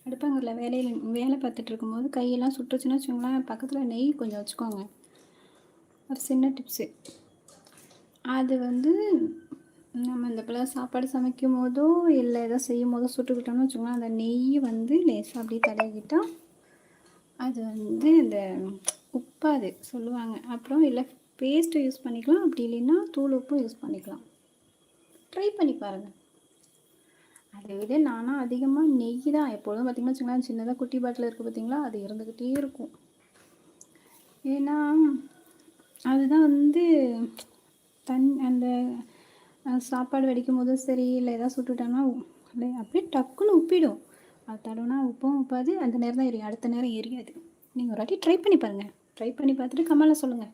அடுப்பாங்கல்ல வேலை பார்த்துட்டு இருக்கும்போது கையெல்லாம் சுட்டுச்சுன்னு வச்சுக்கோங்களேன், பக்கத்தில் நெய் கொஞ்சம் வச்சுக்கோங்க. ஒரு சின்ன டிப்ஸு. அது வந்து நம்ம இந்த போல சாப்பாடு சமைக்கும்போதோ, இல்ல ஏதோ செய்யும்போதோ சுட்டுக்கிட்டோம்னு வச்சுக்கோங்களேன், அந்த நெய் வந்து லேசா அப்படியே தடவிக்கிட்டா, அது வந்து அந்த உப்பாது சொல்லுவாங்க. அப்புறம் இல்ல பேஸ்ட்டு யூஸ் பண்ணிக்கலாம். அப்படி இல்லைன்னா தூள் உப்பும் யூஸ் பண்ணிக்கலாம். ட்ரை பண்ணி பாருங்க. அதை விட நானா அதிகமா நெய் தான் எப்பொழுதும் பார்த்தீங்கன்னா வச்சுக்கோங்களேன், சின்னதா குட்டி பாட்டில் இருக்குது பார்த்தீங்களா, அது இருந்துக்கிட்டே இருக்கும். ஏன்னா, அதுதான் வந்து அந்த சாப்பாடு வடிக்கும்போதும் சரி, இல்ல ஏதாவது சுட்டுட்டோம்னா, அப்படியே டக்குன்னு உப்பிடும். அது தடவுனா உப்பும் உப்பாது, அந்த நேரம் தான் எரியும். அடுத்த நேரம் எரியாது. நீங்க ஒரு வாட்டி ட்ரை பண்ணி பாருங்க. ட்ரை பண்ணி பார்த்துட்டு கமெண்ட்ல சொல்லுங்க.